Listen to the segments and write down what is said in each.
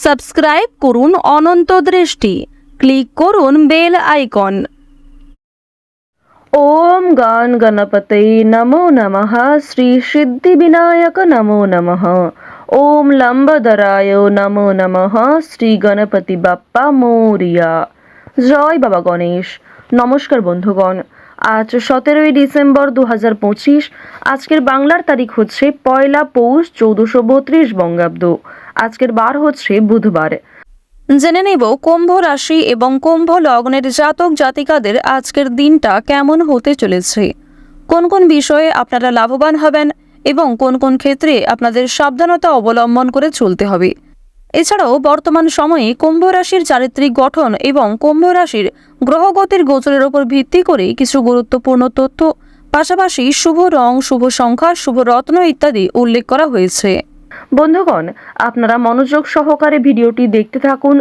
Subscribe করুন অনন্ত দৃষ্টি, click করুন বেল আইকন। ওম গণ গণপতয়ে নমো নমঃ। শ্রী সিদ্ধি বিনায়ক নমো নমঃ। ওম লম্বদরায় নমো নমঃ। শ্রী গণপতি বাপ্পা মোরিয়া। জয় বাবা গণেশ। নমস্কার বন্ধুগণ, আজ 17ই ডিসেম্বর 2025। আজকের বাংলার তারিখ হচ্ছে 1 পৌষ 1432 বঙ্গাব্দ। আজকের বার হচ্ছে বুধবার। জেনে নেব কুম্ভ রাশি এবং কুম্ভ লগ্নের জাতক জাতিকাদের আজকের দিনটা কেমন হতে চলেছে, কোন কোন বিষয়ে আপনারা লাভবান হবেন এবং কোন কোন ক্ষেত্রে আপনাদের সাবধানতা অবলম্বন করে চলতে হবে। এছাড়াও বর্তমান সময়ে কুম্ভ রাশির চারিত্রিক গঠন এবং কুম্ভ রাশির গ্রহগতির গোচরের উপর ভিত্তি করে কিছু গুরুত্বপূর্ণ তথ্য, পাশাপাশি শুভ রং, শুভ সংখ্যা, শুভ রত্ন ইত্যাদি উল্লেখ করা হয়েছে। বন্ধুগণ, আপনারা মনোযোগ সহকারে ভিডিওটি দেখতে থাকুন।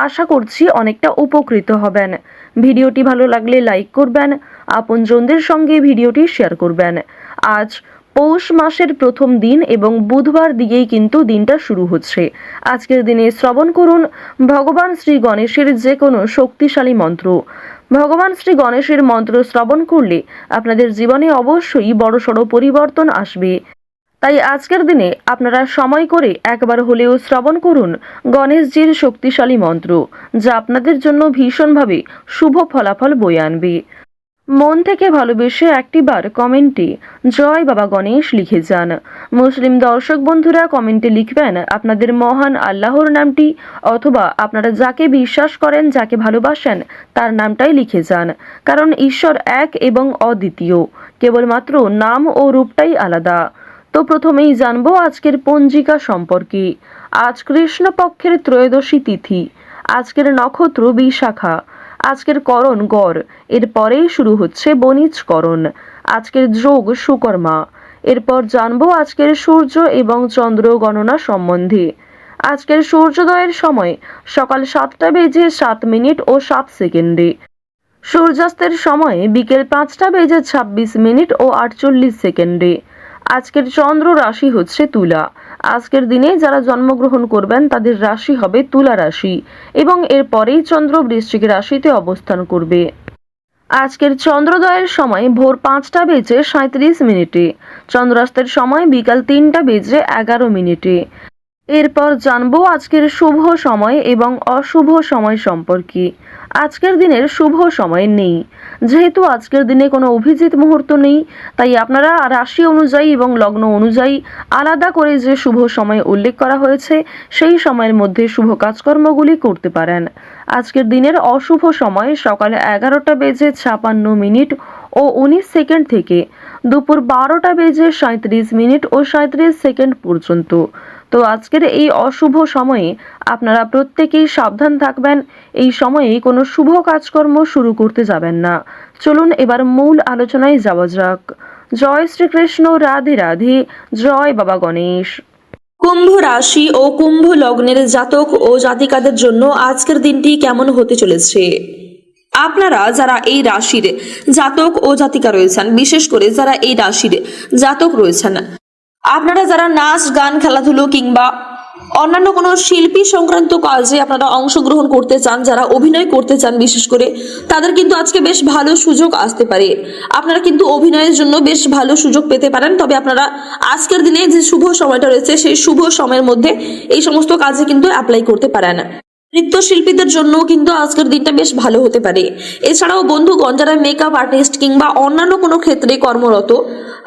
আশা করছি অনেকটা উপকৃত হবেন। ভিডিওটি ভালো লাগলে লাইক করবেন, আপনজনদের সঙ্গে ভিডিওটি শেয়ার করবেন। আজ পৌষ মাসের প্রথম দিন এবং বুধবার দিয়েই কিন্তু দিনটা শুরু হচ্ছে। আজকের দিনে শ্রবণ করুন ভগবান শ্রী গণেশের যে কোনো শক্তিশালী মন্ত্র। ভগবান শ্রী গণেশের মন্ত্র শ্রবণ করলে আপনাদের জীবনে অবশ্যই বড়সড় পরিবর্তন আসবে। তাই আজকের দিনে আপনারা সময় করে একবার হলেও শ্রবণ করুন গণেশজির শক্তিশালী মন্ত্র, যা আপনাদের জন্য ভীষণভাবে শুভ ফলাফল বয়ে আনবে। মন থেকে ভালোবেসে একটিবার কমেন্টে জয় বাবা গণেশ লিখে যান। মুসলিম দর্শক বন্ধুরা কমেন্টে লিখবেন আপনাদের মহান আল্লাহর নামটি, অথবা আপনারা যাকে বিশ্বাস করেন, যাকে ভালোবাসেন তার নামটাই লিখে যান। কারণ ঈশ্বর এক এবং অদ্বিতীয়, কেবলমাত্র নাম ও রূপটাই আলাদা। তো প্রথমেই জানবো আজকের পঞ্জিকা সম্পর্কে। আজ কৃষ্ণপক্ষের ত্রয়োদশী তিথি। আজকের নক্ষত্র বিশাখা। আজকের করণ গড়। এরপরেই শুরু হচ্ছে বণিজকরণ। আজকের যোগ সুকর্মা। এরপর জানবো আজকের সূর্য এবং চন্দ্র গণনা সম্বন্ধে। আজকের সূর্যোদয়ের সময় সকাল 7টা বেজে 7 মিনিট ও 7 সেকেন্ডে। সূর্যাস্তের সময় বিকেল 5টা বেজে 26 মিনিট ও 48 সেকেন্ডে। আজকের চন্দ্র রাশি হচ্ছে তুলা। আজকের দিনে যারা জন্মগ্রহণ করবেন তাদের রাশি হবে তুলা রাশি এবং এরপরেই চন্দ্র বৃশ্চিক রাশিতে অবস্থান করবে। আজকের চন্দ্রোদয়ের সময় ভোর 5টা বেজে 37 মিনিটে। চন্দ্রাস্তের সময় বিকাল 3টা বেজে 11 মিনিটে। এরপর জানবো আজকের শুভ সময় এবং অশুভ সময় সম্পর্কে। আজকের দিনের শুভ সময় নেই। যেহেতু আজকের দিনে কোনো অভিজিৎ মুহূর্ত নেই, তাই আপনারা রাশি অনুযায়ী এবং লগ্ন অনুযায়ী আলাদা করে যে শুভ সময় উল্লেখ করা হয়েছে সেই সময়ের মধ্যে শুভ কাজকর্মগুলি করতে পারেন। আজকের দিনের অশুভ সময় সকাল 11টা বেজে 56 মিনিট ও 19 সেকেন্ড থেকে দুপুর 12টা বেজে 37 মিনিট ও 37 সেকেন্ড পর্যন্ত। তো আজকের এই অশুভ সময়ে আপনারা প্রত্যেকেই সাবধান থাকবেন। এই সময়ে কোনো শুভ কাজকর্ম শুরু করতে যাবেন না। চলুন এবার মূল আলোচনায় যাওয়া যাক। জয় শ্রীকৃষ্ণ, রাধে রাধে, জয় বাবা গণেশ। কুম্ভ রাশি ও কুম্ভ লগ্নের জাতক ও জাতিকাদের জন্য আজকের দিনটি কেমন হতে চলেছে। আপনারা যারা এই রাশির জাতক ও জাতিকা রয়েছেন, বিশেষ করে যারা এই রাশির জাতক রয়েছেন, আপনারা যারা নাচ, গান, খেলাধুলো কিংবা অন্যান্য কোনো শিল্পী সংক্রান্ত কাজে আপনারা অংশগ্রহণ করতে চান, যারা অভিনয় করতে চান বিশেষ করে, তাদের কিন্তু আজকে বেশ ভালো সুযোগ আসতে পারে। আপনারা কিন্তু অভিনয়ের জন্য বেশ ভালো সুযোগ পেতে পারেন। তবে আপনারা আজকের দিনে যে শুভ সময়টা রয়েছে সেই শুভ সময়ের মধ্যে এই সমস্ত কাজে কিন্তু অ্যাপ্লাই করতে পারেন। নৃত্যশিল্পীদের জন্য কিন্তু আজকের দিনটা বেশ ভালো হতে পারে। এছাড়াও বন্ধুগণ, যারা মেকআপ আর্টিস্ট কিংবা অন্যান্য কোনো ক্ষেত্রে কর্মরত,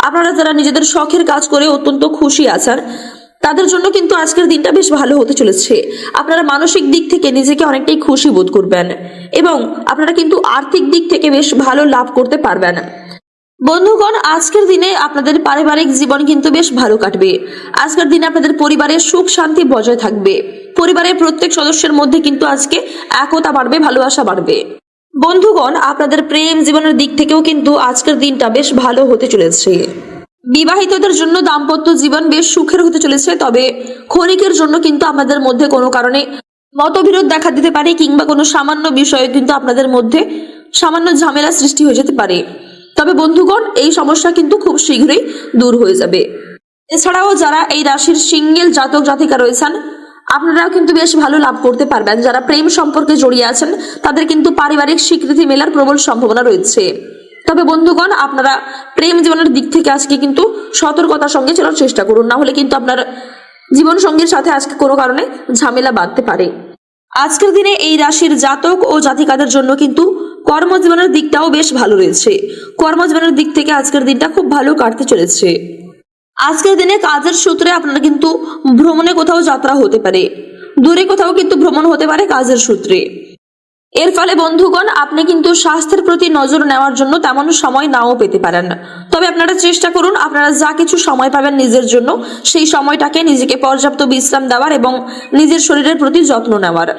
আপনারা যারা নিজেদের শখের কাজ করে অত্যন্ত খুশি আছেন, তাদের জন্য কিন্তু আজকের দিনটা বেশ ভালো হতে চলেছে। আপনারা মানসিক দিক থেকে নিজেকে অনেকটাই খুশি বোধ করবেন এবং আপনারা কিন্তু আর্থিক দিক থেকে বেশ ভালো লাভ করতে পারবেন। বন্ধুগণ, আজকের দিনে আপনাদের পারিবারিক জীবন কিন্তু বেশ ভালো কাটবে। আজকের দিনে আপনাদের পরিবারের সুখ শান্তি বজায় থাকবে। পরিবারের প্রত্যেক সদস্যের মধ্যে কিন্তু আজকে একতা বাড়বে, ভালোবাসা বাড়বে। বন্ধুগণ, আপনাদের প্রেম জীবনের দিক থেকেও কিন্তু আজকের দিনটা বেশ ভালো হতে চলেছে। বিবাহিতদের জন্য দাম্পত্য জীবন বেশ সুখের হতে চলেছে। তবে ক্ষণিকের জন্য কিন্তু আপনাদের মধ্যে কোনো কারণে মতবিরোধ দেখা দিতে পারে কিংবা কোনো সামান্য বিষয়ে কিন্তু আপনাদের মধ্যে সামান্য ঝামেলা সৃষ্টি হয়ে যেতে পারে। তবে বন্ধুগণ, এই সমস্যা কিন্তু খুব শীঘ্রই দূর হয়ে যাবে। এছাড়াও যারা এই রাশির সিঙ্গেল জাতক জাতিকা রয়েছেন, আপনারাও কিন্তু বেশ ভালো লাভ করতে পারবেন। যারা প্রেম সম্পর্কে জড়িয়ে আছেন তাদের কিন্তু পারিবারিক স্বীকৃতি মেলার প্রবল সম্ভাবনা রয়েছে। তবে বন্ধুগণ, আপনারা প্রেম জীবনের দিক থেকে আজকে কিন্তু সতর্কতার সঙ্গে চলার চেষ্টা করুন, না হলে কিন্তু আপনার জীবন সঙ্গীর সাথে আজকে কোনো কারণে ঝামেলা বাঁধতে পারে। আজকের দিনে এই রাশির জাতক ও জাতিকাদের জন্য কিন্তু কর্মজীবনের দিকটাও বেশ ভালো রয়েছে। কর্মজীবনের দিক থেকে আজকের দিনটা খুব ভালো কাটতে চলেছে। আজকের দিনে কাজের সূত্রে আপনারা কিন্তু ভ্রমণে কোথাও যাত্রা হতে পারে, দূরে কোথাও কিন্তু ভ্রমণ হতে পারে কাজের সূত্রে। এর ফলে বন্ধুগণ, আপনি কিন্তু স্বাস্থ্যের প্রতি নজর নেওয়ার জন্য তেমন সময় নাও পেতে পারেন। তবে আপনারা চেষ্টা করুন, আপনারা যা কিছু সময় পাবেন নিজের জন্য, সেই সময়টাকে নিজেকে পর্যাপ্ত বিশ্রাম দেওয়ার এবং নিজের শরীরের প্রতি যত্ন নেওয়ার।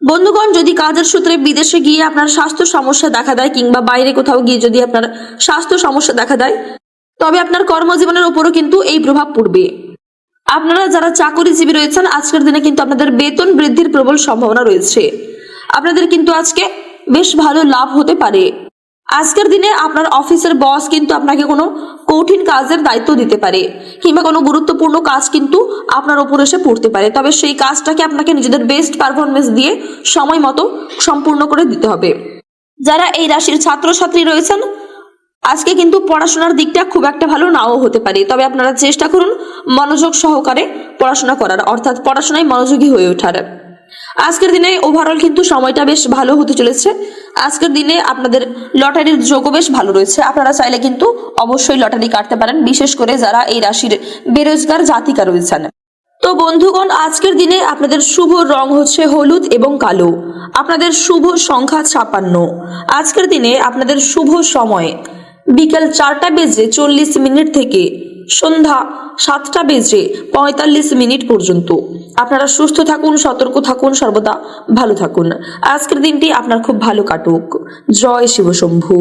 বন্ধুগণ, যদি কাজের সূত্রে বিদেশে গিয়ে আপনার স্বাস্থ্য সমস্যা দেখা দেয় কিংবা বাইরে কোথাও গিয়ে যদি আপনার স্বাস্থ্য সমস্যা দেখা দেয়, তবে আপনার কর্মজীবনের উপরও কিন্তু এই প্রভাব পড়বে। আপনারা যারা চাকরিজীবী রয়েছেন, আজকের দিনে কিন্তু আপনাদের বেতন বৃদ্ধির প্রবল সম্ভাবনা রয়েছে। আপনাদের কিন্তু আজকে বেশ ভালো লাভ হতে পারে। আজকের দিনে আপনার অফিসের বস কিন্তু আপনাকে কোনো কঠিন কাজের দায়িত্ব দিতে পারে কিংবা কোনো গুরুত্বপূর্ণ কাজ কিন্তু আপনার উপর এসে পড়তে পারে। তবে সেই কাজটাকে আপনাকে নিজেদের বেস্ট পারফরমেন্স দিয়ে সময় মতো সম্পূর্ণ করে দিতে হবে। যারা এই রাশির ছাত্রছাত্রী রয়েছেন, আজকে কিন্তু পড়াশোনার দিকটা খুব একটা ভালো নাও হতে পারে। তবে আপনারা চেষ্টা করুন মনোযোগ সহকারে পড়াশোনা করার, অর্থাৎ পড়াশোনায় মনোযোগী হয়ে ওঠার। আজকের দিনে ওভারঅল কিন্তু সময়টা বেশ ভালো হতে চলেছে। আজকের দিনে আপনাদের লটারির যোগও বেশ ভালো রয়েছে। আপনারা চাইলে কিন্তু অবশ্যই লটারি কাটতে পারেন, বিশেষ করে যারা এই রাশির বেরোজগার জাতিকা রয়েছেন। তো বন্ধুগণ, আজকের দিনে আপনাদের শুভ রং হচ্ছে হলুদ এবং কালো। আপনাদের শুভ সংখ্যা 56। আজকের দিনে আপনাদের শুভ সময় বিকেল 4:40 থেকে সন্ধ্যা 7:45 পর্যন্ত। আপনারা সুস্থ থাকুন, সতর্ক থাকুন, সর্বদা ভালো থাকুন। আজকের দিনটি আপনার খুব ভালো কাটুক। জয় শিব শম্ভু।